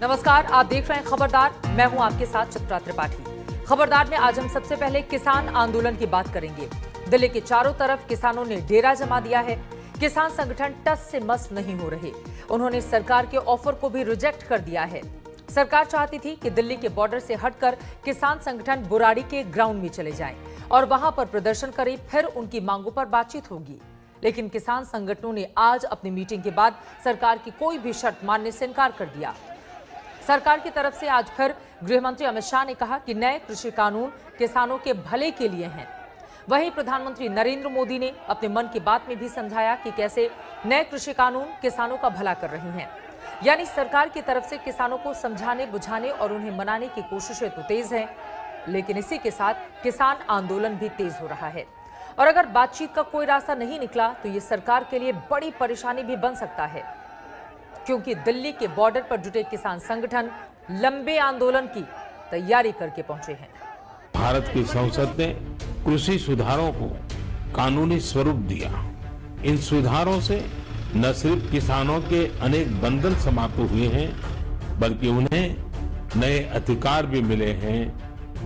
नमस्कार, आप देख रहे हैं खबरदार। मैं हूं आपके साथ चित्रा त्रिपाठी। खबरदार में आज हम सबसे पहले किसान आंदोलन की बात करेंगे। दिल्ली के चारों तरफ किसानों ने डेरा जमा दिया है। किसान संगठन टस से मस नहीं हो रहे। उन्होंने सरकार के ऑफर को भी रिजेक्ट कर दिया है। सरकार चाहती थी कि दिल्ली के बॉर्डर से हटकर किसान संगठन बुराड़ी के ग्राउंड में चले जाएं और वहां पर प्रदर्शन करें, फिर उनकी मांगों पर बातचीत होगी। लेकिन किसान संगठनों ने आज अपनी मीटिंग के बाद सरकार की कोई भी शर्त मानने से इनकार कर दिया। सरकार की तरफ से आज फिर गृह मंत्री अमित शाह ने कहा कि नए कृषि कानून किसानों के भले के लिए हैं। वहीं प्रधानमंत्री नरेंद्र मोदी ने अपने मन की बात में भी समझाया कि कैसे नए कृषि कानून किसानों का भला कर रहे हैं। यानी सरकार की तरफ से किसानों को समझाने, बुझाने और उन्हें मनाने की कोशिशें तो तेज हैं, लेकिन इसी के साथ किसान आंदोलन भी तेज हो रहा है। और अगर बातचीत का कोई रास्ता नहीं निकला तो ये सरकार के लिए बड़ी परेशानी भी बन सकता है, क्योंकि दिल्ली के बॉर्डर पर जुटे किसान संगठन लंबे आंदोलन की तैयारी करके पहुंचे हैं। भारत की संसद ने कृषि सुधारों को कानूनी स्वरूप दिया। इन सुधारों से न सिर्फ किसानों के अनेक बंधन समाप्त हुए हैं, बल्कि उन्हें नए अधिकार भी मिले हैं,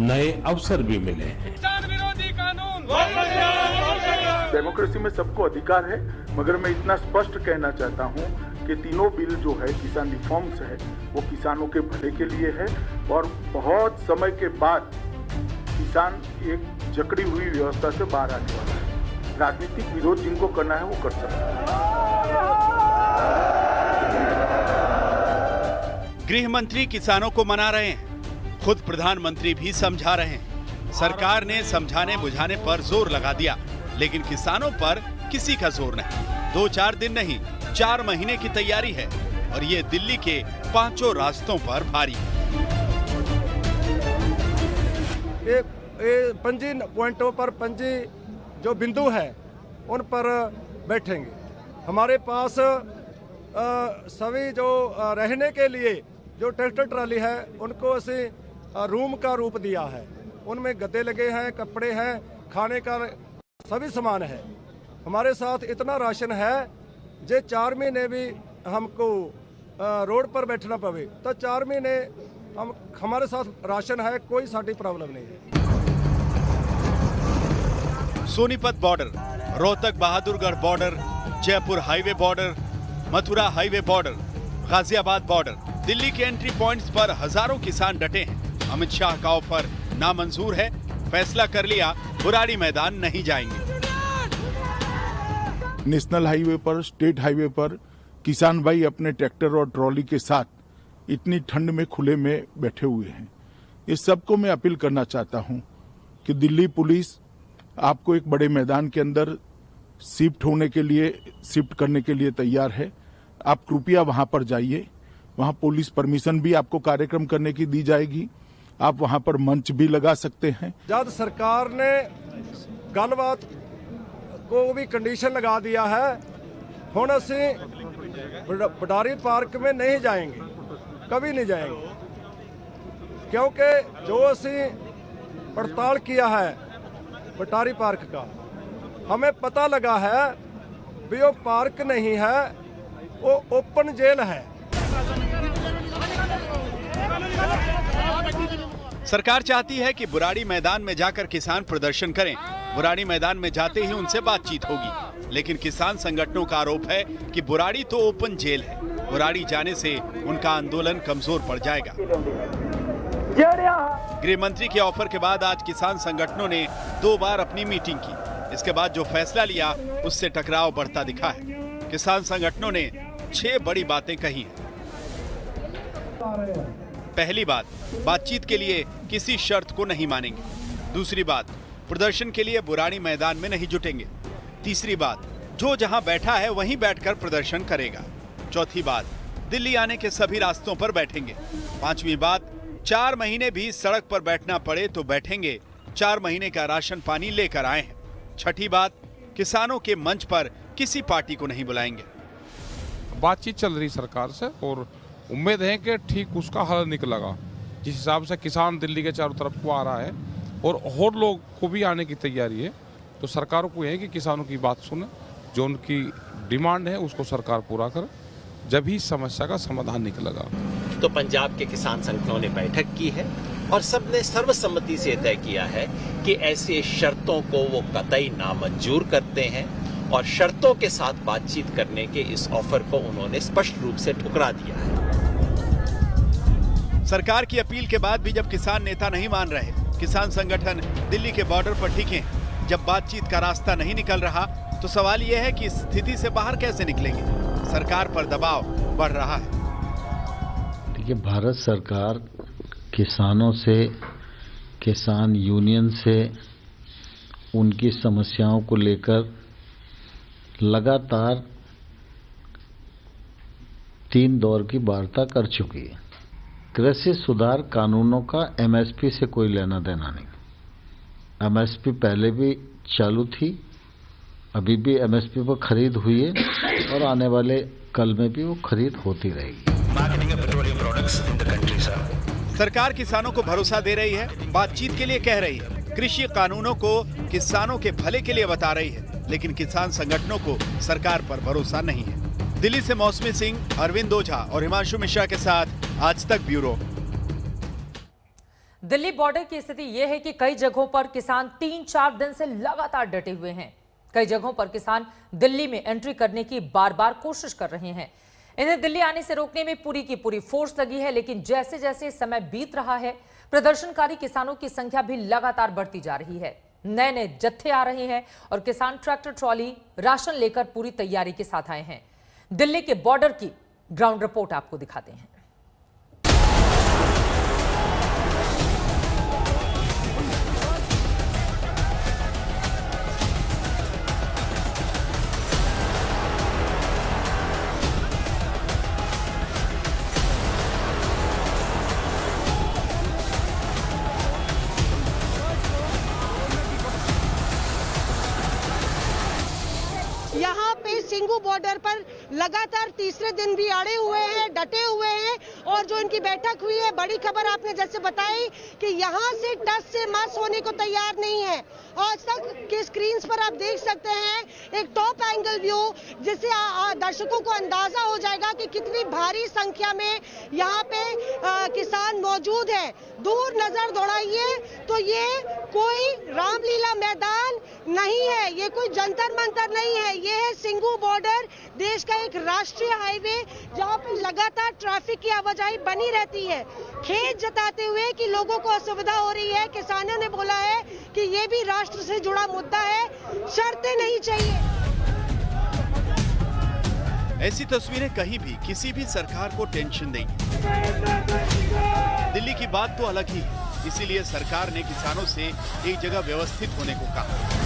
नए अवसर भी मिले हैं। किसान विरोधी कानून। डेमोक्रेसी में सबको अधिकार है, मगर मैं इतना स्पष्ट कहना चाहता हूं कि तीनों बिल जो है किसान रिफॉर्म्स है वो किसानों के भले के लिए है और बहुत समय के बाद किसान एक जकड़ी हुई व्यवस्था से बाहर आने वाला है। राजनीतिक विरोध जिनको करना है वो कर सकता है। गृह मंत्री किसानों को मना रहे हैं, खुद प्रधानमंत्री भी समझा रहे हैं। सरकार ने समझाने बुझाने पर जोर लगा दिया, लेकिन किसानों पर किसी का जोर नहीं। 2-4 दिन नहीं, 4 महीने की तैयारी है और ये दिल्ली के 5 रास्तों पर भारी है। ये 25 पॉइंटों पर 25 जो बिंदु है उन पर बैठेंगे। हमारे पास सभी जो रहने के लिए जो ट्रैक्टर ट्राली है उनको ऐसे रूम का रूप दिया है। उनमें गद्दे लगे हैं, कपड़े हैं, खाने का सभी सामान है। हमारे साथ इतना राशन है जे 4 महीने भी हमको रोड पर बैठना पवे तो 4 महीने हमारे साथ राशन है, कोई साड़ी प्रॉब्लम नहीं है। Sonipat border, Rohtak Bahadurgarh border, Jaipur highway border, Mathura highway border, Ghaziabad border, Delhi के एंट्री पॉइंट्स पर हजारों किसान डटे हैं। अमित शाह का ऑफर नामंजूर है, फैसला कर लिया, बुराड़ी मैदान नहीं जाएंगे। नेशनल हाईवे पर, स्टेट हाईवे पर किसान भाई अपने ट्रैक्टर और ट्रॉली के साथ इतनी ठंड में खुले में बैठे हुए हैं। इस सबको मैं अपील करना चाहता हूं कि दिल्ली पुलिस आपको एक बड़े मैदान के अंदर शिफ्ट करने के लिए तैयार है। आप कृपया वहां पर जाइए। वहां पुलिस परमिशन भी आपको कार्यक्रम करने की दी जाएगी। आप वहां पर मंच भी लगा सकते हैं। जब सरकार ने गलबात को भी कंडीशन लगा दिया है, हुण असी पटारी पार्क में नहीं जाएंगे, कभी नहीं जाएंगे, क्योंकि जो असी पड़ताल किया है पटारी पार्क का, हमें पता लगा है भी वो पार्क नहीं है, वो ओपन जेल है। सरकार चाहती है कि बुराड़ी मैदान में जाकर किसान प्रदर्शन करें। बुराड़ी मैदान में जाते ही उनसे बातचीत होगी, लेकिन किसान संगठनों का आरोप है कि बुराड़ी तो ओपन जेल है। बुराड़ी जाने से उनका आंदोलन कमजोर पड़ जाएगा। गृह मंत्री के ऑफर के बाद आज किसान संगठनों ने 2 बार अपनी मीटिंग की। इसके बाद जो फैसला लिया उससे टकराव बढ़ता दिखा है। किसान संगठनों ने 6 बड़ी बातें कही हैं। पहली बात, बातचीत के लिए किसी शर्त को नहीं मानेंगे। दूसरी बात, प्रदर्शन के लिए बुराड़ी मैदान में नहीं जुटेंगे। तीसरी बात, जो जहां बैठा है वहीं बैठकर प्रदर्शन करेगा। चौथी बात, दिल्ली आने के सभी रास्तों पर बैठेंगे। पांचवी बात, 4 महीने भी सड़क पर बैठना पड़े तो बैठेंगे। 4 महीने का राशन पानी लेकर आए हैं। छठी बात, किसानों के मंच पर किसी पार्टी को नहीं बुलाएंगे। बातचीत चल रही सरकार से और उम्मीद है कि ठीक उसका हल निकलेगा। जिस हिसाब से किसान दिल्ली के चारों तरफ को आ रहा है और लोग को भी आने की तैयारी है, तो सरकार को यह है कि किसानों की बात सुने, जो उनकी डिमांड है उसको सरकार पूरा करे जब ही समस्या का समाधान निकलेगा। तो पंजाब के किसान संगठनों ने बैठक की है और सबने सर्वसम्मति से तय किया है कि ऐसे शर्तों को वो कतई नामंजूर करते हैं और शर्तों के साथ बातचीत करने के इस ऑफर को उन्होंने स्पष्ट रूप से ठुकरा दिया है। सरकार की अपील के बाद भी जब किसान नेता नहीं मान रहे, किसान संगठन दिल्ली के बॉर्डर पर टिके हैं, जब बातचीत का रास्ता नहीं निकल रहा, तो सवाल यह है कि इस स्थिति से बाहर कैसे निकलेंगे। सरकार पर दबाव बढ़ रहा है। देखिए, भारत सरकार किसानों से, किसान यूनियन से उनकी समस्याओं को लेकर लगातार 3 दौर की वार्ता कर चुकी है। कृषि सुधार कानूनों का एमएसपी से कोई लेना देना नहीं। एमएसपी पहले भी चालू थी, अभी भी एमएसपी पर खरीद हुई है और आने वाले कल में भी वो खरीद होती रहेगी। सरकार किसानों को भरोसा दे रही है, बातचीत के लिए कह रही है, कृषि कानूनों को किसानों के भले के लिए बता रही है, लेकिन किसान संगठनों को सरकार पर भरोसा नहीं है। दिल्ली से मौसमी सिंह, अरविंद ओझा और हिमांशु मिश्रा के साथ आज तक ब्यूरो। दिल्ली बॉर्डर की स्थिति यह है कि कई जगहों पर किसान 3-4 दिन से लगातार डटे हुए हैं। कई जगहों पर किसान दिल्ली में एंट्री करने की बार-बार कोशिश कर रहे हैं। इन्हें दिल्ली आने से रोकने में पूरी की पूरी फोर्स लगी है, लेकिन जैसे जैसे समय बीत रहा है, प्रदर्शनकारी किसानों की संख्या भी लगातार बढ़ती जा रही है। नए नए जत्थे आ रहे हैं और किसान ट्रैक्टर ट्रॉली राशन लेकर पूरी तैयारी के साथ आए हैं। दिल्ली के बॉर्डर की ग्राउंड रिपोर्ट आपको दिखाते हैं। यहाँ पे सिंगू बॉर्डर पर लगातार तीसरे दिन भी अड़े हुए हैं, डटे हुए हैं और जो इनकी बैठक हुई है, बड़ी खबर आपने जैसे बताई कि यहाँ से टस से मस होने को तैयार नहीं है। आज तक के स्क्रीन्स पर आप देख सकते हैं एक टॉप एंगल व्यू, जिससे दर्शकों को अंदाजा हो जाएगा कि कितनी भारी संख्या में यहाँ पे किसान मौजूद है। दूर नजर दौड़ाइए तो ये कोई रामलीला मैदान नहीं है, ये कोई जंतर मंतर नहीं है, ये है सिंगू बॉर्डर, देश का एक राष्ट्रीय हाईवे जहाँ पे लगातार ट्रैफिक की आवाजाही बनी रहती है। खेद जताते हुए कि लोगों को असुविधा हो रही है, किसानों ने बोला है कि ये भी राष्ट्र से जुड़ा मुद्दा है, शर्तें नहीं चाहिए। ऐसी तस्वीरें कहीं भी किसी भी सरकार को टेंशन देंगी। दिल्ली की बात तो अलग ही है, इसीलिए सरकार ने किसानों से एक जगह व्यवस्थित होने को कहा,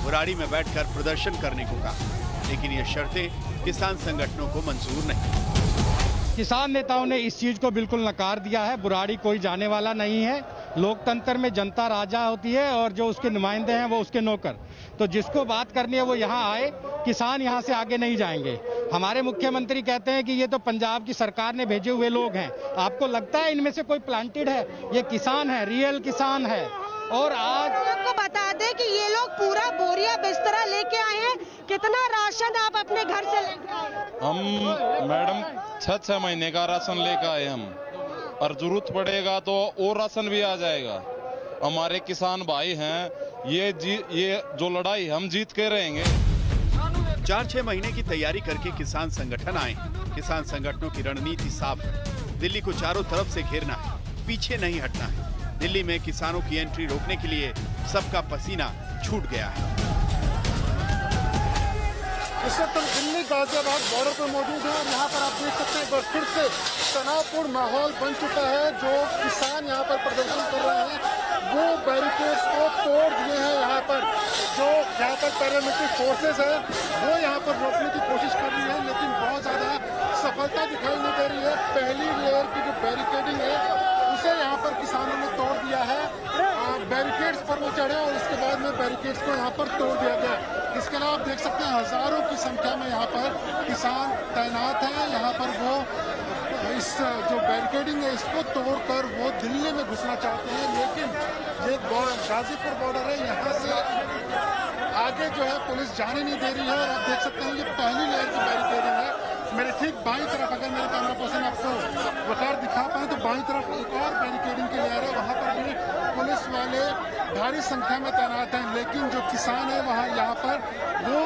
बुराड़ी में बैठकर प्रदर्शन करने को कहा, लेकिन ये शर्तें किसान संगठनों को मंजूर नहीं। किसान नेताओं ने इस चीज को बिल्कुल नकार दिया है। बुराड़ी कोई जाने वाला नहीं है। लोकतंत्र में जनता राजा होती है और जो उसके नुमाइंदे हैं वो उसके नौकर। तो जिसको बात करनी है वो यहाँ आए, किसान यहाँ से आगे नहीं जाएंगे। हमारे मुख्यमंत्री कहते हैं कि ये तो पंजाब की सरकार ने भेजे हुए लोग हैं। आपको लगता है इनमें से कोई प्लांटेड है? ये किसान है, रियल किसान है। और आज आपको बता दें कि ये लोग पूरा बोरिया बिस्तरा लेके आए हैं। कितना राशन आप अपने घर से लेके आए? हम मैडम 6 महीने का राशन लेकर आए हम, और जरूरत पड़ेगा तो और राशन भी आ जाएगा। हमारे किसान भाई हैं, ये जो लड़ाई हम जीत के रहेंगे। 4-6 महीने की तैयारी करके किसान संगठन आए। किसान संगठनों की रणनीति साफ है, दिल्ली को चारों तरफ से घेरना है, पीछे नहीं हटना है। दिल्ली में किसानों की एंट्री रोकने के लिए सबका पसीना छूट गया है। इस वक्त हम दिल्ली गाजियाबाद बॉर्डर पर मौजूद हैं और यहाँ पर आप देख सकते हैं एक बार फिर से तनावपूर्ण माहौल बन चुका है। जो किसान यहाँ पर प्रदर्शन कर रहे हैं वो बैरिकेड्स को तोड़ दिए हैं। यहाँ पर जो यहाँ पर पैरामिलिट्री फोर्सेस है वो यहाँ पर रोकने की कोशिश कर रही है, लेकिन बहुत ज़्यादा सफलता दिखाई नहीं दे रही है। पहली लेयर की जो बैरिकेडिंग है उसे यहाँ पर किसानों ने तोड़ दिया है। बैरिकेड्स पर वो चढ़े और उसके बाद में बैरिकेड्स को यहाँ पर तोड़ दिया गया। इसके अलावा आप देख सकते हैं हजारों की संख्या में यहाँ पर किसान तैनात हैं। यहाँ पर वो इस जो बैरिकेडिंग है इसको तोड़कर वो दिल्ली में घुसना चाहते हैं, लेकिन ये गाजीपुर बॉर्डर है, यहाँ से आगे जो है पुलिस जाने नहीं दे रही है। और आप देख सकते हैं ये पहली लेयर की बैरिकेडिंग है। ठीक बाईं तरफ अगर मेरे कैमरा पर्सन आपको वकार दिखा पाए तो बाईं तरफ एक और बैरिकेडिंग के लिए आ रहा है, वहाँ पर भी पुलिस वाले भारी संख्या में तैनात हैं, लेकिन जो किसान है वहाँ यहाँ पर वो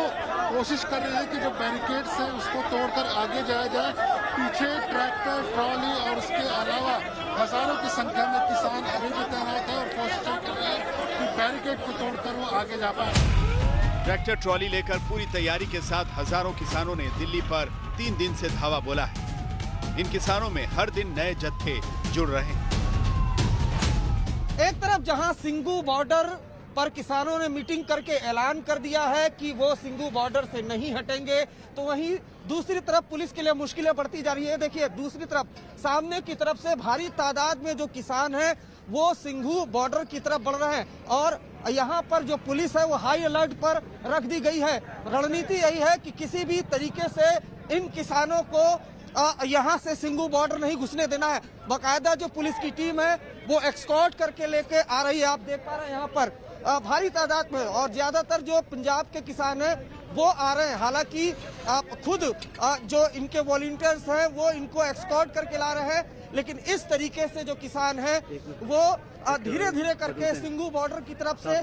कोशिश कर रहे हैं कि जो बैरिकेड्स है उसको तोड़कर आगे जाया जाए। पीछे ट्रैक्टर, ट्रॉली और उसके अलावा हजारों की संख्या में किसान अभी भी तैनात है और कोशिश कर रहे हैं कि बैरिकेड को तोड़कर वो आगे जा पाए। ट्रैक्टर ट्रॉली लेकर पूरी तैयारी के साथ हजारों किसानों ने दिल्ली पर 3 दिन से धावा बोला है। इन किसानों में हर दिन नए जत्थे जुड़ रहे हैं। एक तरफ जहां सिंगू बॉर्डर पर किसानों ने मीटिंग करके ऐलान कर दिया है कि वो सिंगू बॉर्डर से नहीं हटेंगे, तो वहीं दूसरी तरफ पुलिस के लिए मुश्किलें बढ़ती जा रही है। देखिए दूसरी तरफ सामने की तरफ से भारी तादाद में जो किसान हैं वो सिंगू बॉर्डर की तरफ बढ़ रहे हैं और यहाँ पर जो पुलिस है वो हाई अलर्ट पर रख दी गई है। रणनीति यही है कि किसी भी तरीके से इन किसानों को यहाँ से सिंगू बॉर्डर नहीं घुसने देना है। बाकायदा जो पुलिस की टीम है वो एक्सकॉर्ट करके लेके आ रही है। आप देख पा रहे हैं यहाँ पर भारी तादाद में और ज्यादातर जो पंजाब के किसान हैं वो आ रहे हैं। हालांकि खुद जो इनके वॉलंटियर्स हैं वो इनको एक्सकॉर्ट करके ला रहे हैं, लेकिन इस तरीके से जो किसान हैं वो धीरे धीरे करके सिंगू बॉर्डर की तरफ से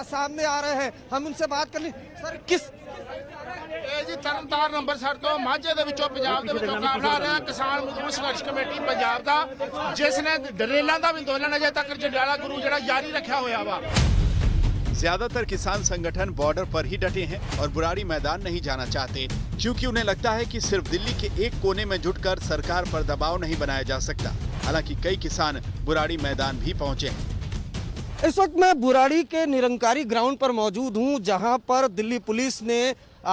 सामने आ रहे हैं। हम उनसे बात कर ली। सर किस जी तरनतार नंबर सर तो माझे ਦੇ ਵਿੱਚੋਂ ਪੰਜਾਬ ਦੇ ਵਿੱਚੋਂ ਕਾਫਲਾ ਰਿਹਾ ਕਿਸਾਨ ਮਜ਼ਦੂਰ ਸੰਘਰਸ਼ ਕਮੇਟੀ ਪੰਜਾਬ ਦਾ, ਜਿਸ ਨੇ ਡਰੇਲਾਂ ਦਾ ਅੰਦੋਲਨ ਅਜੇ ਤੱਕ ਜੰਡਿਆਲਾ ਗੁਰੂ ਜਿਹੜਾ ਜਾਰੀ ਰੱਖਿਆ ਹੋਇਆ ਵਾ। ज्यादातर किसान संगठन बॉर्डर पर ही डटे हैं और बुराड़ी मैदान नहीं जाना चाहते, क्योंकि उन्हें लगता है कि सिर्फ दिल्ली के एक कोने में जुटकर सरकार पर दबाव नहीं बनाया जा सकता। हालांकि कई किसान बुराड़ी मैदान भी पहुंचे हैं। इस वक्त मैं बुराड़ी के निरंकारी ग्राउंड पर मौजूद हूं, जहां पर दिल्ली पुलिस ने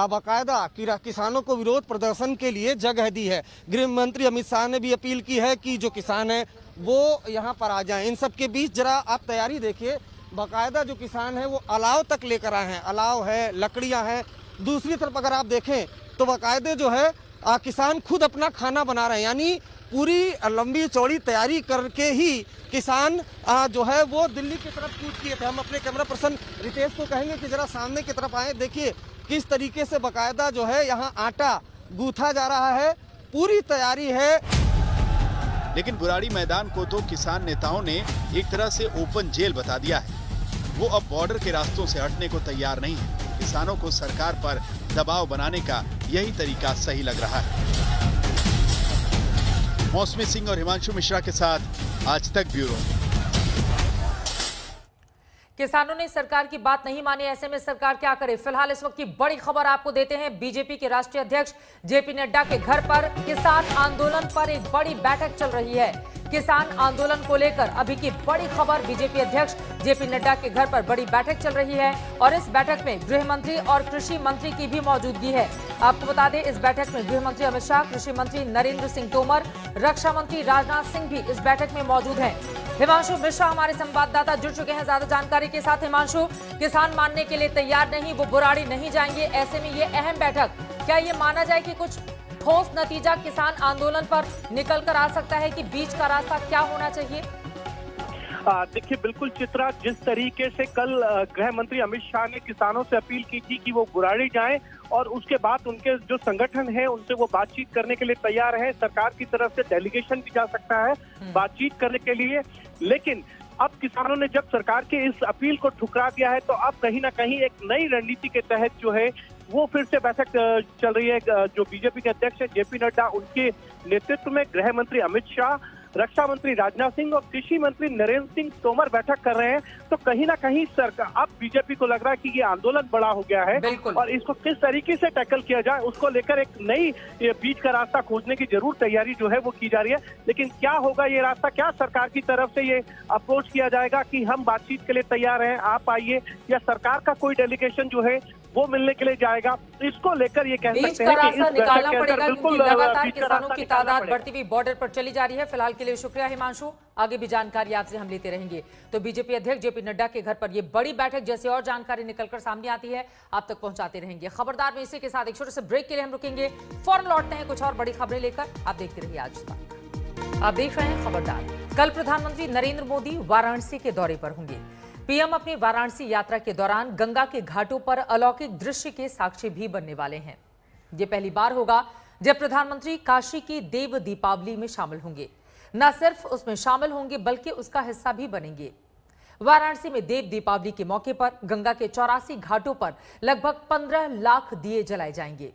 बाकायदा किसानों को विरोध प्रदर्शन के लिए जगह दी है। गृह मंत्री अमित शाह ने भी अपील की है कि जो किसान है वो यहाँ पर आ जाएं। इन सब के बीच जरा आप तैयारी देखिए, बाकायदा जो किसान है वो अलाव तक लेकर आए हैं। अलाव है, लकड़ियाँ हैं। दूसरी तरफ अगर आप देखें तो बाकायदे जो है किसान खुद अपना खाना बना रहे हैं, यानी पूरी लंबी चौड़ी तैयारी करके ही किसान जो है वो दिल्ली की तरफ कूच किए थे। हम अपने कैमरा पर्सन रितेश को कहेंगे कि जरा सामने की तरफ आए, देखिए किस तरीके से बाकायदा जो है यहाँ आटा गूंथा जा रहा है, पूरी तैयारी है। लेकिन बुराड़ी मैदान को तो किसान नेताओं ने एक तरह से ओपन जेल बता दिया है। वो अब बॉर्डर के रास्तों से हटने को तैयार नहीं है। किसानों को सरकार पर दबाव बनाने का यही तरीका सही लग रहा है। मौसमी सिंह और हिमांशु मिश्रा के साथ आज तक ब्यूरो। किसानों ने सरकार की बात नहीं मानी, ऐसे में सरकार क्या करे? फिलहाल इस वक्त की बड़ी खबर आपको देते हैं। बीजेपी के राष्ट्रीय अध्यक्ष जेपी नड्डा के घर पर किसान आंदोलन पर एक बड़ी बैठक चल रही है। किसान आंदोलन को लेकर अभी की बड़ी खबर, बीजेपी अध्यक्ष जेपी नड्डा के घर पर बड़ी बैठक चल रही है और इस बैठक में गृह मंत्री और कृषि मंत्री की भी मौजूदगी है। आपको बता दें इस बैठक में गृह मंत्री अमित शाह, कृषि मंत्री नरेंद्र सिंह तोमर, रक्षा मंत्री राजनाथ सिंह भी इस बैठक में मौजूद हैं। हिमांशु मिश्रा हमारे संवाददाता जुड़ चुके हैं ज्यादा जानकारी के साथ। हिमांशु, किसान मानने के लिए तैयार नहीं, वो बुराड़ी नहीं जाएंगे, ऐसे में ये अहम बैठक, क्या ये माना जाए कि कुछ ठोस नतीजा किसान आंदोलन पर निकल कर आ सकता है कि बीच का रास्ता क्या होना चाहिए? देखिए बिल्कुल चित्रा, जिस तरीके से कल गृह मंत्री अमित शाह ने किसानों से अपील की थी कि वो बुराड़ी जाएं और उसके बाद उनके जो संगठन है उनसे वो बातचीत करने के लिए तैयार है। सरकार की तरफ से डेलीगेशन भी जा सकता है बातचीत करने के लिए, लेकिन अब किसानों ने जब सरकार के इस अपील को ठुकरा दिया है तो अब कहीं ना कहीं एक नई रणनीति के तहत जो है वो फिर से बैठक चल रही है। जो बीजेपी के अध्यक्ष है जेपी नड्डा, उनके नेतृत्व में गृह मंत्री अमित शाह, रक्षा मंत्री राजनाथ सिंह और कृषि मंत्री नरेंद्र सिंह तोमर बैठक कर रहे हैं। तो कहीं ना कहीं सरकार, अब बीजेपी को लग रहा है कि ये आंदोलन बड़ा हो गया है और इसको किस तरीके से टैकल किया जाए उसको लेकर एक नई बीच का रास्ता खोजने की जरूर तैयारी जो है वो की जा रही है। लेकिन क्या होगा ये रास्ता, क्या सरकार की तरफ से ये अप्रोच किया जाएगा कि हम बातचीत के लिए तैयार हैं, आप आइए, या सरकार का कोई डेलीगेशन जो है वो मिलने के लिए जाएगा, इसको लेकर ये कह सकते हैं कि इस निकालना बैठक के पड़ेगा, अंदर क्योंकि बिल्कुल लगातार किसानों की तादाद बढ़ती हुई बॉर्डर पर चली जा रही है। फिलहाल के लिए शुक्रिया हिमांशु, आगे भी जानकारी आपसे हम लेते रहेंगे। तो बीजेपी अध्यक्ष जेपी नड्डा के घर पर यह बड़ी बैठक, जैसे और जानकारी निकलकर सामने आती है आप तक पहुंचाते रहेंगे। खबरदार में इसी के साथ एक छोटे से ब्रेक के लिए हम रुकेंगे, फौरन लौटते हैं कुछ और बड़ी खबरें लेकर। आप देखते रहिए आज तक। आप देख रहे हैं खबरदार। कल प्रधानमंत्री नरेंद्र मोदी वाराणसी के दौरे पर होंगे। पीएम अपनी वाराणसी यात्रा के दौरान गंगा के घाटों पर अलौकिक दृश्य के साक्षी भी बनने वाले हैं। ये पहली बार होगा जब प्रधानमंत्री काशी की देव दीपावली में शामिल होंगे। न सिर्फ उसमें शामिल होंगे बल्कि उसका हिस्सा भी बनेंगे। वाराणसी में देव दीपावली के मौके पर गंगा के 84 घाटों पर लगभग 15 लाख दिए जलाए जाएंगे।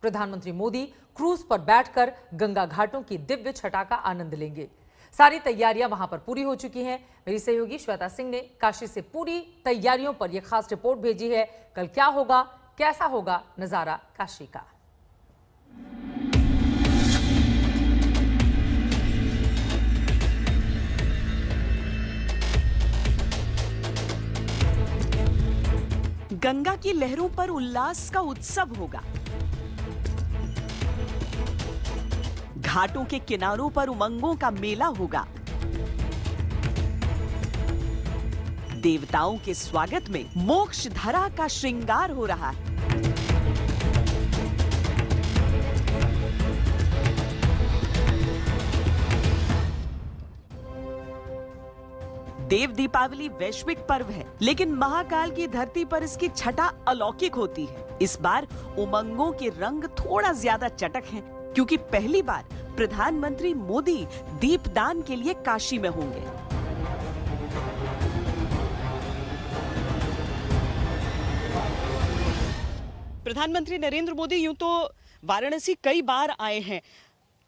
प्रधानमंत्री मोदी क्रूज पर बैठकर गंगा घाटों की दिव्य छटा का आनंद लेंगे। सारी तैयारियां वहां पर पूरी हो चुकी हैं। मेरी सहयोगी श्वेता सिंह ने काशी से पूरी तैयारियों पर यह खास रिपोर्ट भेजी है। कल क्या होगा, कैसा होगा नजारा काशी का। गंगा की लहरों पर उल्लास का उत्सव होगा। घाटों के किनारों पर उमंगों का मेला होगा। देवताओं के स्वागत में मोक्ष धरा का श्रृंगार हो रहा है। देव दीपावली वैश्विक पर्व है, लेकिन महाकाल की धरती पर इसकी छटा अलौकिक होती है। इस बार उमंगों के रंग थोड़ा ज्यादा चटक हैं, क्योंकि पहली बार प्रधानमंत्री मोदी दीपदान के लिए काशी में होंगे। प्रधानमंत्री नरेंद्र मोदी यूं तो वाराणसी कई बार आए हैं,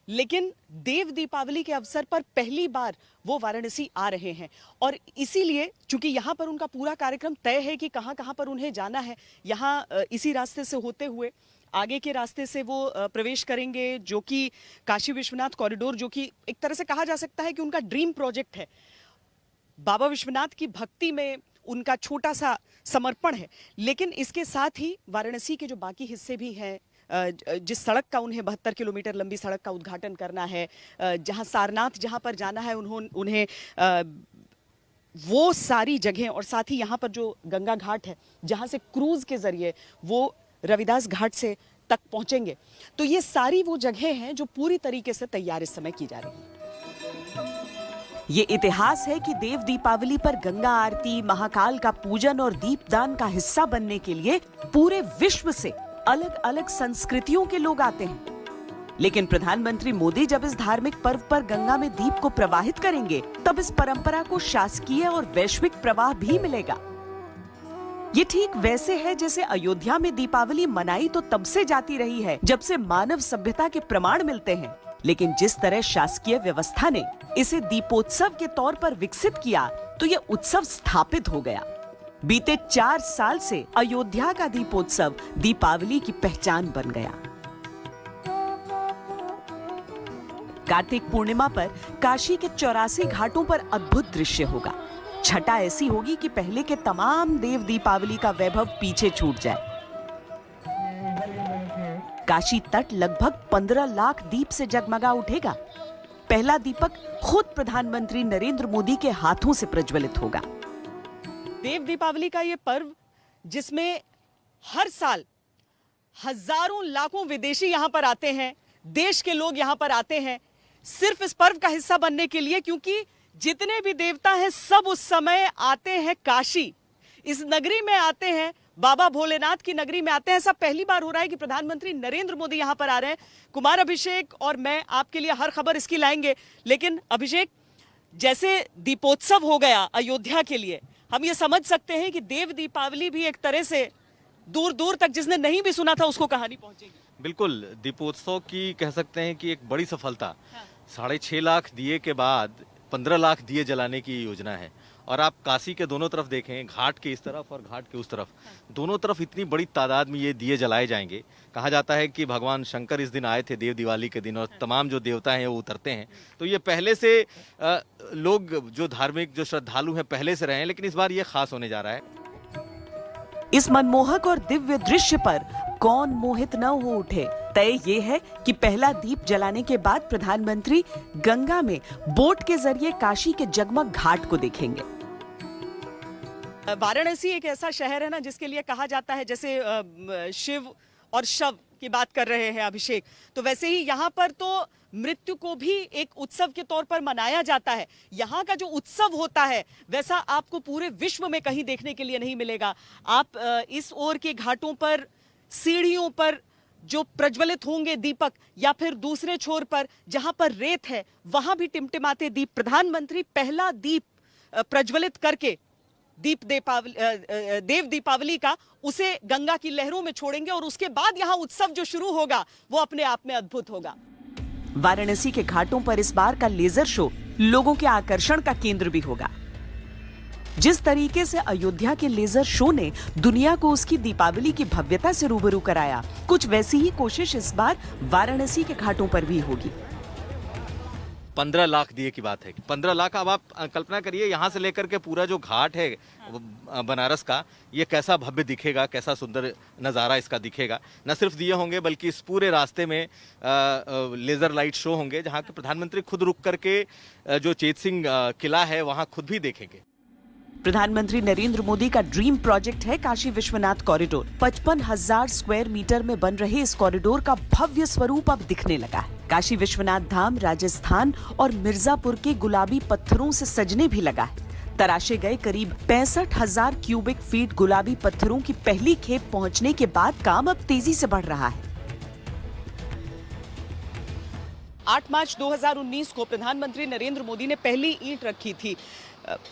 लेकिन देव दीपावली के अवसर पर पहली बार वो वाराणसी आ रहे हैं। और इसीलिए चूंकि यहाँ पर उनका पूरा कार्यक्रम तय है कि कहाँ कहाँ पर उन्हें जाना है, यहाँ इसी रास्ते से होते हुए आगे के रास्ते से वो प्रवेश करेंगे, जो कि काशी विश्वनाथ कॉरिडोर, जो कि एक तरह से कहा जा सकता है कि उनका ड्रीम प्रोजेक्ट है। बाबा विश्वनाथ की भक्ति में उनका छोटा सा समर्पण है। लेकिन इसके साथ ही वाराणसी के जो बाकी हिस्से भी हैं, जिस सड़क का उन्हें 72 किलोमीटर लंबी सड़क का उद्घाटन करना है, जहां सारनाथ जहां पर जाना है उन्हें वो सारी जगह, और साथ ही यहाँ पर जो गंगा घाट है जहां से क्रूज के जरिए वो रविदास घाट से तक पहुंचेंगे, तो ये सारी वो जगह हैं जो पूरी तरीके से तैयार इस समय की जा रही है। ये इतिहास है कि देव दीपावली पर गंगा आरती, महाकाल का पूजन और दीपदान का हिस्सा बनने के लिए पूरे विश्व से अलग अलग संस्कृतियों के लोग आते हैं। लेकिन प्रधानमंत्री मोदी जब इस धार्मिक पर्व पर गंगा में दीप को प्रवाहित करेंगे, तब इस परंपरा को शासकीय और वैश्विक प्रवाह भी मिलेगा। ये ठीक वैसे है जैसे अयोध्या में दीपावली मनाई तो तब से जाती रही है जब से मानव सभ्यता के प्रमाण मिलते हैं। लेकिन जिस तरह शासकीय व्यवस्था ने इसे दीपोत्सव के तौर पर विकसित किया, तो ये उत्सव स्थापित हो गया। बीते 4 साल से अयोध्या का दीपोत्सव दीपावली की पहचान बन गया। कार्तिक पूर्णिमा पर काशी के 84 घाटों पर अद्भुत दृश्य होगा। छटा ऐसी होगी कि पहले के तमाम देव दीपावली का वैभव पीछे छूट जाए। काशी तट लगभग 15 लाख दीप से जगमगा उठेगा। पहला दीपक खुद प्रधानमंत्री नरेंद्र मोदी के हाथों से प्रज्वलित होगा। देव दीपावली का ये पर्व, जिसमें हर साल हजारों लाखों विदेशी यहाँ पर आते हैं, देश के लोग यहाँ पर आते हैं सिर्फ इस पर्व का हिस्सा बनने के लिए, क्योंकि जितने भी देवता हैं सब उस समय आते हैं काशी, इस नगरी में आते हैं, बाबा भोलेनाथ की नगरी में आते हैं। सब पहली बार हो रहा है कि प्रधानमंत्री नरेंद्र मोदी यहाँ पर आ रहे हैं। कुमार अभिषेक और मैं आपके लिए हर खबर इसकी लाएंगे, लेकिन अभिषेक, जैसे दीपोत्सव हो गया अयोध्या के लिए, हम ये समझ सकते हैं कि देव दीपावली भी एक तरह से दूर दूर तक जिसने नहीं भी सुना था उसको कहानी पहुंचेगी। बिल्कुल, दीपोत्सव की कह सकते हैं कि एक बड़ी सफलता। 6.5 लाख दिए के बाद 15 लाख दिए जलाने की योजना है। और आप काशी के दोनों तरफ देखें, घाट के इस तरफ और घाट के उस तरफ, दोनों तरफ इतनी बड़ी तादाद में ये दिए जलाए जाएंगे। कहा जाता है कि भगवान शंकर इस दिन आए थे देव दिवाली के दिन, और तमाम जो देवता हैं वो उतरते हैं। तो ये पहले से लोग जो धार्मिक, जो श्रद्धालु हैं, पहले से रहे हैं, लेकिन इस बार ये खास होने जा रहा है। इस मनमोहक और दिव्य दृश्य पर कौन मोहित न हो उठे। तय ये है कि पहला दीप जलाने के बाद प्रधानमंत्री गंगा में बोट के जरिए काशी के जगमग घाट को देखेंगे। वाराणसी एक ऐसा शहर है ना जिसके लिए कहा जाता है, जैसे शिव और शव की बात कर रहे हैं अभिषेक, तो वैसे ही यहाँ पर तो मृत्यु को भी एक उत्सव के तौर पर मनाया जाता है। यहाँ का जो उत्सव होता है वैसा आपको पूरे विश्व में कहीं देखने के लिए नहीं मिलेगा। आप इस ओर के घाटों पर, सीढ़ियों पर जो प्रज्वलित होंगे दीपक, या फिर दूसरे छोर पर जहां पर रेत है वहां भी टिमटिमाते दीप। प्रधानमंत्री पहला दीप प्रज्वलित करके देव दीपावली का उसे गंगा की लहरों में छोड़ेंगे और उसके बाद यहां उत्सव जो शुरू होगा वो अपने आप में अद्भुत होगा। वाराणसी के घाटों पर इस बार का लेजर शो लोगों के आकर्षण का केंद्र भी होगा। जिस तरीके से अयोध्या के लेजर शो ने दुनिया को उसकी दीपावली की भव्यता से रूबरू कराया, कुछ वैसी ही कोशिश इस बार वाराणसी के घाटों पर भी होगी। 15 लाख दिए की बात है। 15 लाख, अब आप कल्पना करिए यहाँ से लेकर के पूरा जो घाट है बनारस का, ये कैसा भव्य दिखेगा, कैसा सुंदर नज़ारा इसका दिखेगा। न सिर्फ दिए होंगे बल्कि इस पूरे रास्ते में लेज़र लाइट शो होंगे, जहाँ के प्रधानमंत्री खुद रुक करके जो चेत सिंह किला है वहाँ खुद भी देखेंगे। प्रधानमंत्री नरेंद्र मोदी का ड्रीम प्रोजेक्ट है Kashi Vishwanath corridor. 55,000 square metre में बन रहे इस कॉरिडोर का भव्य स्वरूप अब दिखने लगा है। काशी विश्वनाथ धाम राजस्थान और मिर्जापुर के गुलाबी पत्थरों से सजने भी लगा है। तराशे गए करीब 65,000 क्यूबिक फीट गुलाबी पत्थरों की पहली खेप पहुंचने के बाद काम अब तेजी से बढ़ रहा है। 8 मार्च 2019 को प्रधानमंत्री नरेंद्र मोदी ने पहली ईंट रखी थी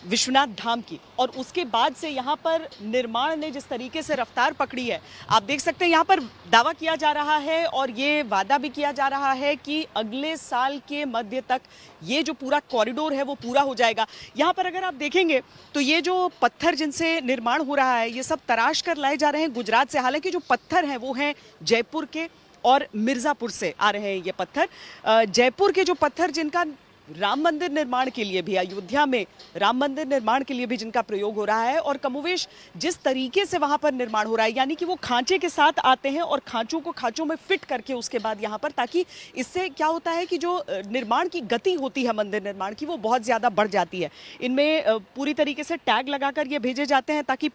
विश्वनाथ धाम की, और उसके बाद से यहाँ पर निर्माण ने जिस तरीके से रफ्तार पकड़ी है, आप देख सकते हैं यहाँ पर दावा किया जा रहा है और ये वादा भी किया जा रहा है कि अगले साल के मध्य तक ये जो पूरा कॉरिडोर है वो पूरा हो जाएगा। यहाँ पर अगर आप देखेंगे तो ये जो पत्थर जिनसे निर्माण हो रहा है ये सब तराश कर लाए जा रहे हैं गुजरात से। हालांकि जो पत्थर हैं वो हैं जयपुर के और मिर्जापुर से आ रहे हैं ये पत्थर। जयपुर के जो पत्थर जिनका राम मंदिर निर्माण के लिए भी, अयोध्या में राम मंदिर निर्माण के लिए भी जिनका प्रयोग हो रहा है, और कमोवेश जिस तरीके से वहां पर निर्माण हो रहा है, यानी कि वो खांचे के साथ आते हैं और खांचों को खांचों में फिट करके उसके बाद यहाँ पर, ताकि इससे क्या होता है कि जो निर्माण की गति होती है मंदिर निर्माण की वो बहुत ज़्यादा बढ़ जाती है। इनमें पूरी तरीके से टैग लगाकर ये भेजे जाते हैं ताकि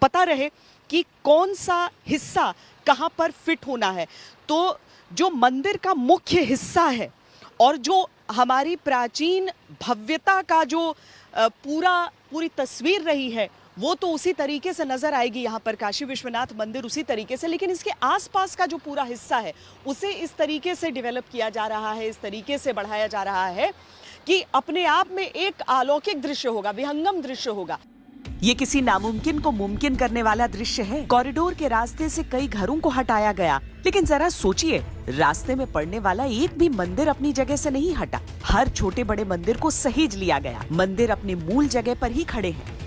पता रहे कि कौन सा हिस्सा कहाँ पर फिट होना है। तो जो मंदिर का मुख्य हिस्सा है और जो हमारी प्राचीन भव्यता का जो पूरी तस्वीर रही है वो तो उसी तरीके से नजर आएगी यहाँ पर काशी विश्वनाथ मंदिर उसी तरीके से, लेकिन इसके आसपास का जो पूरा हिस्सा है उसे इस तरीके से डेवलप किया जा रहा है, इस तरीके से बढ़ाया जा रहा है कि अपने आप में एक अलौकिक दृश्य होगा, विहंगम दृश्य होगा। ये किसी नामुमकिन को मुमकिन करने वाला दृश्य है। कॉरिडोर के रास्ते से कई घरों को हटाया गया, लेकिन जरा सोचिए, रास्ते में पड़ने वाला एक भी मंदिर अपनी जगह से नहीं हटा। हर छोटे बड़े मंदिर को सहेज लिया गया। मंदिर अपने मूल जगह पर ही खड़े हैं।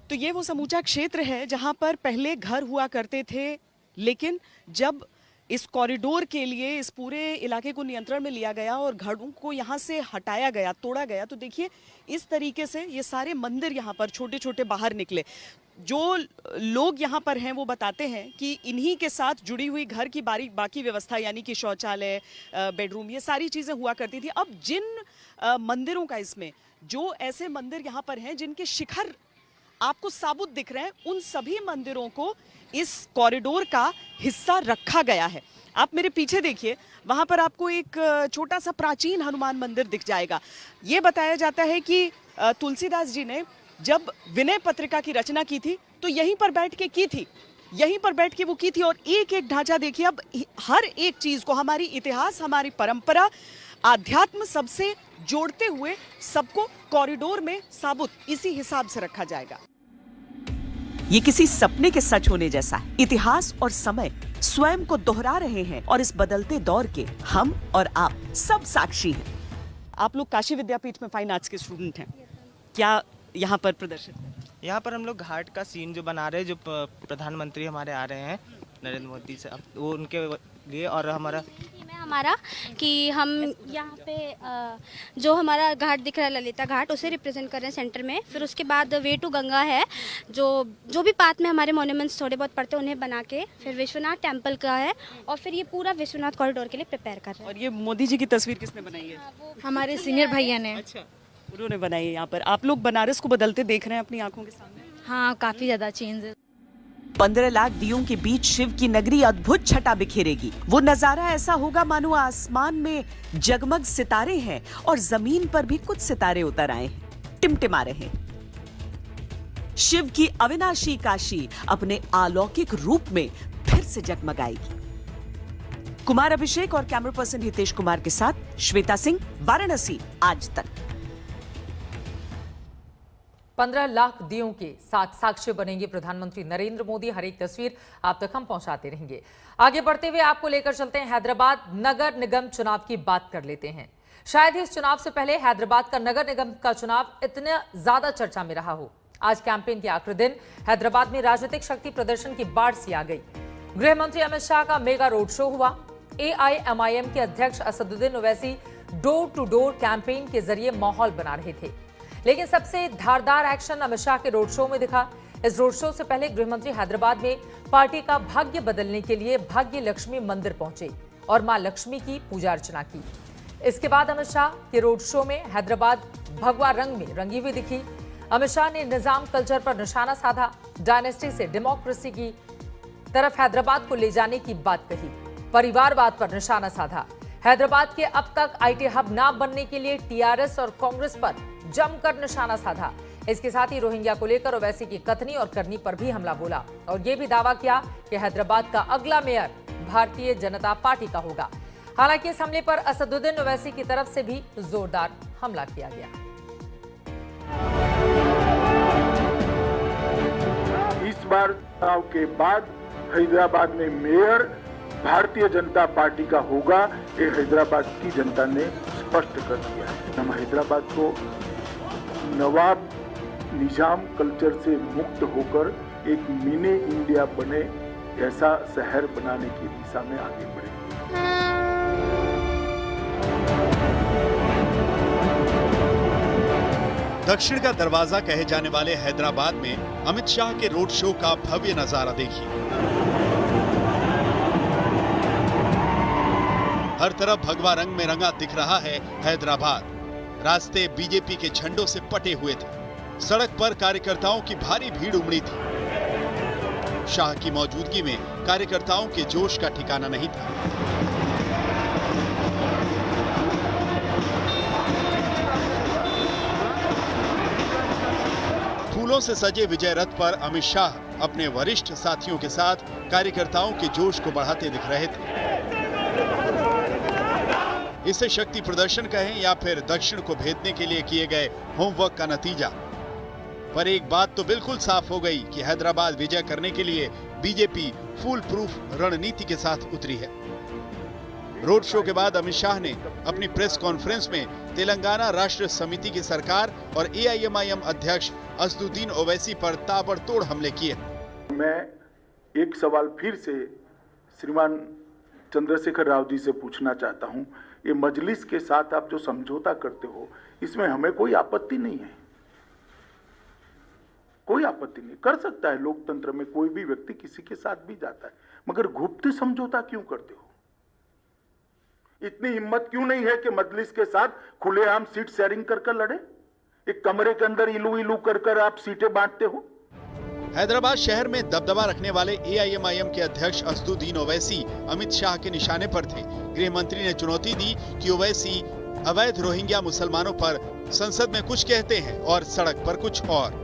तो ये वो समूचा क्षेत्र है जहाँ पर पहले घर हुआ करते थे, लेकिन जब इस कॉरिडोर के लिए इस पूरे इलाके को नियंत्रण में लिया गया और घरों को यहाँ से हटाया गया, तोड़ा गया, तो देखिए इस तरीके से ये सारे मंदिर यहाँ पर छोटे छोटे बाहर निकले। जो लोग यहाँ पर हैं वो बताते हैं कि इन्हीं के साथ जुड़ी हुई घर की बाकी व्यवस्था, यानी कि शौचालय, बेडरूम, ये सारी चीज़ें हुआ करती थी। अब जिन मंदिरों का, इसमें जो ऐसे मंदिर यहाँ पर हैं जिनके शिखर आपको साबुत दिख रहे हैं, उन सभी मंदिरों को इस कॉरिडोर का हिस्सा रखा गया है। आप मेरे पीछे देखिए, वहां पर आपको एक छोटा सा प्राचीन हनुमान मंदिर दिख जाएगा। ये बताया जाता है कि तुलसीदास जी ने जब विनय पत्रिका की रचना की थी तो यहीं पर बैठ के की थी, यहीं पर बैठ के वो की थी। और एक एक ढांचा देखिए, अब हर एक चीज को, हमारी इतिहास, हमारी परंपरा, आध्यात्म, सबसे जोड़ते हुए सबको कॉरिडोर में साबुत इसी हिसाब से रखा जाएगा। ये किसी सपने के सच होने जैसा है। इतिहास और समय स्वयं को दोहरा रहे हैं और इस बदलते दौर के हम और आप सब साक्षी हैं। आप लोग काशी विद्यापीठ में फाइन आर्ट्स के स्टूडेंट हैं, क्या यहाँ पर प्रदर्शन? यहाँ पर हम लोग घाट का सीन जो बना रहे हैं, जो प्रधानमंत्री हमारे आ रहे हैं नरेंद्र मोदी से, वो उनके लिए, और हमारा कि हम यहाँ पे जो हमारा घाट दिख रहा है ललिता घाट, उसे रिप्रेजेंट कर रहे हैं सेंटर में। फिर उसके बाद वे टू गंगा है, जो भी पाथ में हमारे मॉन्यूमेंट्स थोड़े बहुत पड़ते हैं उन्हें बना के, फिर विश्वनाथ टेम्पल का है, और फिर ये पूरा विश्वनाथ कॉरिडोर के लिए प्रिपेयर कर रहे हैं। और ये मोदी जी की तस्वीर किसने बनाई है? हमारे सीनियर भैया ने। अच्छा, उन्होंने बनाई है। यहाँ पर आप लोग बनारस को बदलते देख रहे हैं अपनी आंखों के सामने। हाँ, काफ़ी ज़्यादा चेंज है। 15 लाख दियों के बीच शिव की नगरी अद्भुत छटा बिखेरेगी। वो नजारा ऐसा होगा मानो आसमान में जगमग सितारे हैं और जमीन पर भी कुछ सितारे उतर आए हैं, टिमटिमा रहे हैं। शिव की अविनाशी काशी अपने अलौकिक रूप में फिर से जगमगाएगी। कुमार अभिषेक और कैमरा पर्सन हितेश कुमार के साथ श्वेता सिंह, वाराणसी, आज तक। 15 लाख दियों के साथ साक्ष्य बनेंगे प्रधानमंत्री नरेंद्र मोदी। हर एक तस्वीर आप तक हम पहुंचाते रहेंगे। आगे बढ़ते हुए आपको लेकर चलते हैं हैदराबाद नगर निगम चुनाव की बात कर लेते हैं। शायद ही इस चुनाव से पहले हैदराबाद का नगर निगम का चुनाव इतना ज्यादा चर्चा में रहा हो। आज कैंपेन के आखिरी दिन हैदराबाद में राजनीतिक शक्ति प्रदर्शन की बाढ़ सी आ गई। गृह मंत्री अमित शाह का मेगा रोड शो हुआ। AIMIM के अध्यक्ष Asaduddin Owaisi door to door campaign के जरिए माहौल बना रहे थे, लेकिन सबसे धारदार एक्शन अमित शाह के रोड शो में दिखा। इस रोड शो से पहले गृह मंत्री हैदराबाद में पार्टी का भाग्य बदलने के लिए भाग्य लक्ष्मी मंदिर पहुंचे और मां लक्ष्मी की पूजा अर्चना की। इसके बाद अमित शाह के रोड शो में हैदराबाद भगवा रंग में रंगी हुई दिखी। अमित शाह ने निजाम कल्चर पर निशाना साधा, डायनेस्टी से डेमोक्रेसी की तरफ हैदराबाद को ले जाने की बात कही, परिवारवाद पर निशाना साधा। हैदराबाद के अब तक IT हब ना बनने के लिए TRS और कांग्रेस पर जमकर निशाना साधा। इसके साथ ही रोहिंग्या को लेकर ओवैसी की कथनी और करनी पर भी हमला बोला और यह भी दावा किया कि हैदराबाद का अगला मेयर भारतीय जनता पार्टी का होगा। हालांकि इस हमले पर असदुद्दीन ओवैसी की तरफ से भी जोरदार हमला किया गया। इस बार चुनाव के बाद हैदराबाद में मेयर भारतीय जनता पार्टी का होगा, ये हैदराबाद की जनता ने स्पष्ट कर दिया है। हम हैदराबाद को नवाब निजाम कल्चर से मुक्त होकर एक मिनी इंडिया बने ऐसा शहर बनाने की दिशा में आगे बढ़े। दक्षिण का दरवाजा कहे जाने वाले हैदराबाद में अमित शाह के रोड शो का भव्य नजारा देखिए। हर तरफ भगवा रंग में रंगा दिख रहा है हैदराबाद। रास्ते बीजेपी के झंडों से पटे हुए थे। सड़क पर कार्यकर्ताओं की भारी भीड़ उमड़ी थी। शाह की मौजूदगी में कार्यकर्ताओं के जोश का ठिकाना नहीं था। फूलों से सजे विजय रथ पर अमित शाह अपने वरिष्ठ साथियों के साथ कार्यकर्ताओं के जोश को बढ़ाते दिख रहे थे। इसे शक्ति प्रदर्शन कहें या फिर दक्षिण को भेदने के लिए किए गए होमवर्क का नतीजा। पर एक बात तो बिल्कुल साफ हो गई कि हैदराबाद विजय करने के लिए बीजेपी फुल प्रूफ रणनीति के साथ उतरी है। रोड शो के बाद अमित शाह ने अपनी प्रेस कॉन्फ्रेंस में तेलंगाना राष्ट्र समिति की सरकार और AIMIM अध्यक्ष असदुद्दीन ओवैसी पर ताबड़तोड़ हमले किए। मैं एक सवाल फिर से श्रीमान चंद्रशेखर राव जी से पूछना चाहता हूं, ये मजलिस के साथ आप जो समझौता करते हो, इसमें हमें कोई आपत्ति नहीं है, कोई आपत्ति नहीं, कर सकता है। लोकतंत्र में कोई भी व्यक्ति किसी के साथ भी जाता है, मगर गुप्त समझौता क्यों करते हो? इतनी हिम्मत क्यों नहीं है कि मजलिस के साथ खुलेआम सीट शेयरिंग कर लड़े? एक कमरे के अंदर इलू इलू कर आप सीटें बांटते हो। हैदराबाद शहर में दबदबा रखने वाले AIMIM के अध्यक्ष असदुद्दीन ओवैसी अमित शाह के निशाने पर थे। गृह मंत्री ने चुनौती दी कि ओवैसी अवैध रोहिंग्या मुसलमानों पर संसद में कुछ कहते हैं और सड़क पर कुछ और।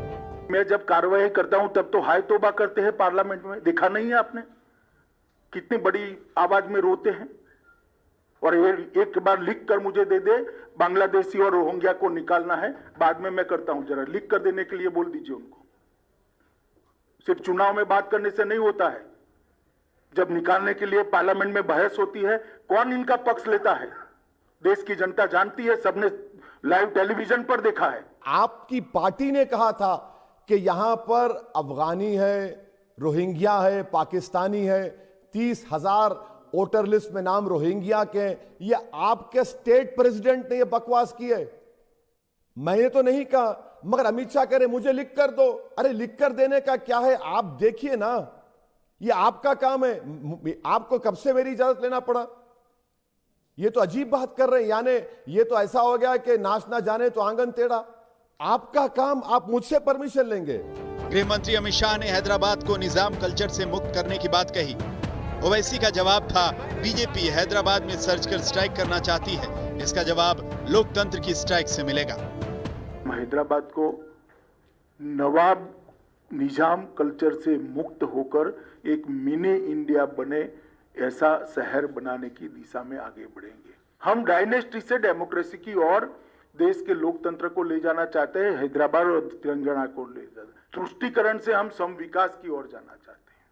मैं जब कार्रवाई करता हूं तब तो हाय तौबा करते हैं पार्लियामेंट में, देखा नहीं है आपने? कितनी बड़ी आवाज में रोते हैं। और एक बार लिख कर मुझे दे दे, बांग्लादेशी और रोहिंग्या को निकालना है, बाद में मैं करता हूं, जरा लिख कर देने के लिए बोल दीजिए उनको। सिर्फ चुनाव में बात करने से नहीं होता है, जब निकालने के लिए पार्लियामेंट में बहस होती है, कौन इनका पक्ष लेता है देश की जनता जानती है, सबने लाइव टेलीविजन पर देखा है। आपकी पार्टी ने कहा था कि यहां पर अफगानी है, रोहिंग्या है, पाकिस्तानी है, 30,000 वोटर लिस्ट में नाम रोहिंग्या के। ये आपके स्टेट प्रेसिडेंट ने ये बकवास की है, मैंने तो नहीं कहा, मगर अमित शाह कह रहे मुझे लिख कर दो। अरे लिख कर देने का क्या है, आप देखिए ना, ये आपका काम है, आपको कब से मेरी इजाजत लेना पड़ा? ये तो अजीब बात कर रहे हैं, यानी ये तो ऐसा हो गया कि नाच ना जाने तो आंगन टेढ़ा। आपका काम, आप मुझसे परमिशन लेंगे? गृह मंत्री अमित शाह ने हैदराबाद को निजाम कल्चर से मुक्त करने की बात कही। ओवैसी का जवाब था बीजेपी हैदराबाद में सर्जिकल स्ट्राइक करना चाहती है, इसका जवाब लोकतंत्र की स्ट्राइक से मिलेगा। हैदराबाद को नवाब निजाम कल्चर से मुक्त होकर एक मिनी इंडिया बने ऐसा शहर बनाने की दिशा में आगे बढ़ेंगे। हम डायनेस्टी से डेमोक्रेसी की ओर देश के लोकतंत्र को ले जाना चाहते हैं, हैदराबाद और तेलंगाना को ले जाना। तुष्टीकरण से हम सम विकास की ओर जाना चाहते हैं।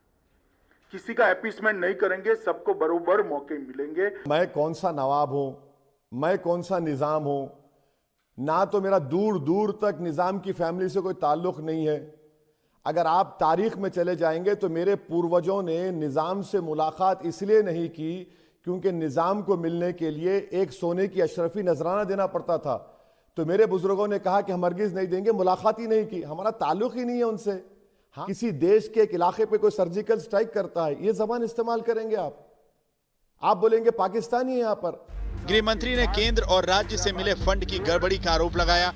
किसी का अपीसमेंट नहीं करेंगे, सबको बरोबर मौके मिलेंगे। मैं कौन सा नवाब हूं, मैं कौन सा निजाम हूं, ना तो मेरा दूर दूर तक निजाम की फैमिली से कोई ताल्लुक नहीं है। अगर आप तारीख में चले जाएंगे तो मेरे पूर्वजों ने निजाम से मुलाकात इसलिए नहीं की क्योंकि निजाम को मिलने के लिए एक सोने की अशरफी नजराना देना पड़ता था। तो मेरे बुजुर्गों ने कहा कि हम हरगिज नहीं देंगे, मुलाकात ही नहीं की, हमारा ताल्लुक ही नहीं है उनसे। हाँ, किसी देश के एक इलाके पे कोई सर्जिकल स्ट्राइक करता है, ये जबान इस्तेमाल करेंगे आप बोलेंगे पाकिस्तानी है। यहां पर गृह मंत्री ने केंद्र और राज्य से मिले फंड की गड़बड़ी का आरोप लगाया।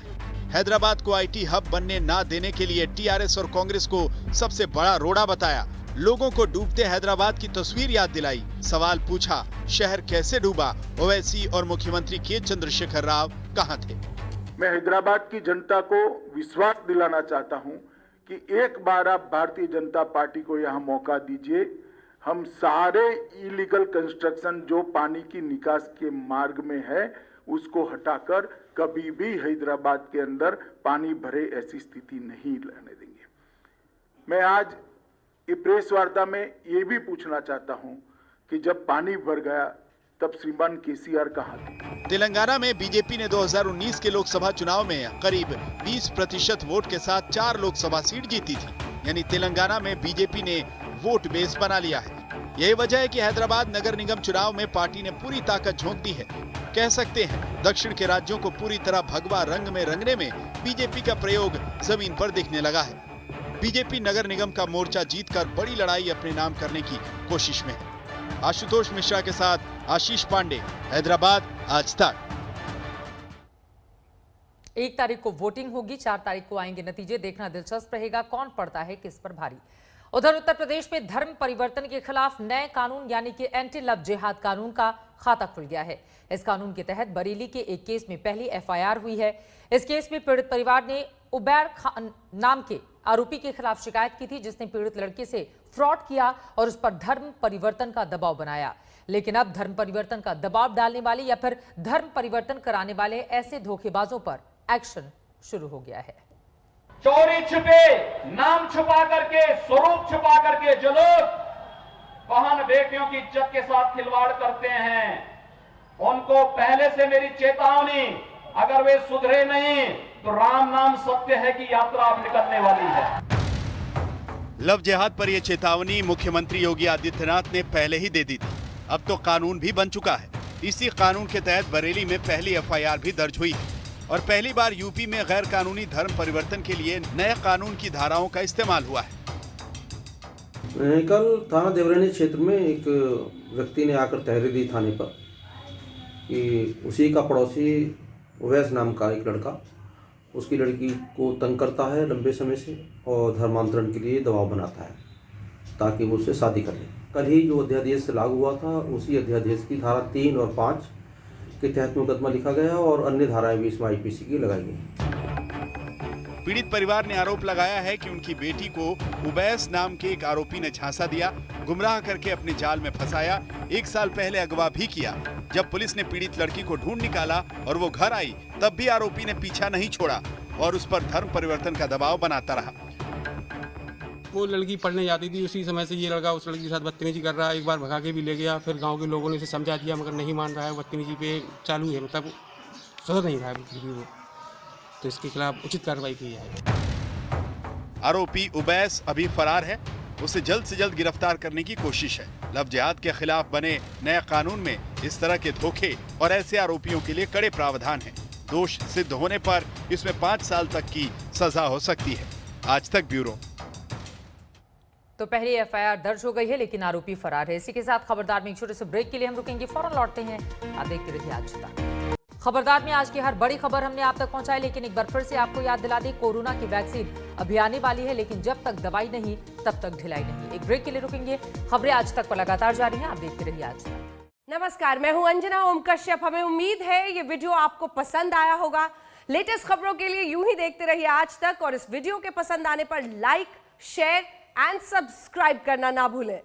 हैदराबाद को आईटी हब बनने ना देने के लिए टीआरएस और कांग्रेस को सबसे बड़ा रोड़ा बताया। लोगों को डूबते हैदराबाद की तस्वीर याद दिलाई। सवाल पूछा, शहर कैसे डूबा? ओवैसी और मुख्यमंत्री के चंद्रशेखर राव कहां थे? मैं हैदराबाद की जनता को विश्वास दिलाना चाहता हूं कि एक बार आप भारतीय जनता पार्टी को यहां मौका दीजिए। हम सारे इलीगल कंस्ट्रक्शन जो पानी की निकास के मार्ग में है उसको हटाकर कभी भी हैदराबाद के अंदर पानी भरे ऐसी स्थिति नहीं रहने देंगे। मैं आज ये प्रेस वार्ता में ये भी पूछना चाहता हूं कि जब पानी भर गया तब श्रीमान केसीआर कहां थे? तेलंगाना में बीजेपी ने 2019 के लोकसभा चुनाव में करीब 20% वोट के साथ 4 लोकसभा सीट जीती थी। यानी तेलंगाना में बीजेपी ने वोट बेस बना लिया है। यही वजह है कि हैदराबाद नगर निगम चुनाव में पार्टी ने पूरी ताकत झोंक दी है। कह सकते हैं दक्षिण के राज्यों को पूरी तरह भगवा रंग में रंगने में बीजेपी का प्रयोग जमीन पर दिखने लगा है। बीजेपी नगर निगम का मोर्चा जीतकर बड़ी लड़ाई अपने नाम करने की कोशिश में है। आशुतोष मिश्रा के साथ आशीष पांडे, हैदराबाद, आज तक। 1 तारीख को वोटिंग होगी, 4 तारीख को आएंगे नतीजे। देखना दिलचस्प रहेगा कौन पड़ता है किस पर भारी। उधर उत्तर प्रदेश में धर्म परिवर्तन के खिलाफ नए कानून यानी कि एंटी लव जिहाद कानून का खाता खुल गया है। इस कानून के तहत बरेली के एक केस में पहली एफआईआर हुई है। इस केस में पीड़ित परिवार ने उबैर खान नाम के आरोपी के खिलाफ शिकायत की थी, जिसने पीड़ित लड़के से फ्रॉड किया और उस पर धर्म परिवर्तन का दबाव बनाया। लेकिन अब धर्म परिवर्तन का दबाव डालने वाले या फिर धर्म परिवर्तन कराने वाले ऐसे धोखेबाजों पर एक्शन शुरू हो गया है। चोरी छिपे, नाम छुपा करके, स्वरूप छुपा करके जो लोग बहन बेटियों की इज्जत के साथ खिलवाड़ करते हैं, उनको पहले से मेरी चेतावनी, अगर वे सुधरे नहीं तो राम नाम सत्य है की यात्रा अब निकलने वाली है। लव जिहाद पर यह चेतावनी मुख्यमंत्री योगी आदित्यनाथ ने पहले ही दे दी थी। अब तो कानून भी बन चुका है। इसी कानून के तहत बरेली में पहली एफआईआर भी दर्ज हुई है और पहली बार यूपी में गैर कानूनी धर्म परिवर्तन के लिए नए कानून की धाराओं का इस्तेमाल हुआ है। कल थाना देवरानी क्षेत्र में एक व्यक्ति ने आकर तहरीर दी थाने पर कि उसी का पड़ोसी उवैस नाम का एक लड़का उसकी लड़की को तंग करता है लंबे समय से और धर्मांतरण के लिए दबाव बनाता है ताकि वो उससे शादी कर ले। कल ही जो अध्यादेश लागू हुआ था उसी अध्यादेश की धारा 3 और 5 के तहत मुकदमा लिखा गया और अन्य धाराएं भी इसमें आईपीसी की लगाई गई। पीड़ित परिवार ने आरोप लगाया है कि उनकी बेटी को उबैस नाम के एक आरोपी ने झांसा दिया, गुमराह करके अपने जाल में फंसाया, 1 साल पहले अगवा भी किया। जब पुलिस ने पीड़ित लड़की को ढूंढ निकाला और वो घर आई, तब भी आरोपी ने पीछा नहीं छोड़ा और उस पर धर्म परिवर्तन का दबाव बनाता रहा। वो लड़की पढ़ने जाती थी, उसी समय से ये लड़का उस लड़की के साथ बदतमीजी कर रहा है। एक बार भगा के भी ले गया, फिर गांव के लोगों ने इसे समझा दिया मगर नहीं मान रहा है, बदतमीजी पे चालू है, मतलब सुधर नहीं रहा है बिल्कुल वो, तो इसके खिलाफ उचित कार्रवाई की है। आरोपी उबैस अभी फरार है, उसे जल्द से जल्द गिरफ्तार करने की कोशिश है। लव जिहाद के खिलाफ बने नए कानून में इस तरह के धोखे और ऐसे आरोपियों के लिए कड़े प्रावधान हैं। दोष सिद्ध होने पर इसमें 5 साल तक की सजा हो सकती है। आज तक ब्यूरो। तो पहली एफआईआर दर्ज हो गई है लेकिन आरोपी फरार है। इसी के साथ खबरदार में एक छोटे से ब्रेक के लिए हम रुकेंगे, फौरन लौटते हैं। आप देखते रहिए आज तक। खबरदार में आज की हर बड़ी खबर हमने आप तक पहुंचाई, लेकिन एक बार फिर से आपको याद दिला दें, कोरोना की वैक्सीन अभी आने वाली है, लेकिन जब तक दवाई नहीं तब तक ढिलाई नहीं। एक ब्रेक के लिए रुकेंगे। खबरें आज तक पर लगातार जारी हैं, आप देखते रहिए आज तक। नमस्कार, मैं हूं अंजना ओम कश्यप। हमें उम्मीद है ये वीडियो आपको पसंद आया होगा। लेटेस्ट खबरों के लिए यूं ही देखते रहिए आज तक और इस वीडियो के पसंद आने पर लाइक, शेयर एंड सब्सक्राइब करना ना भूलें।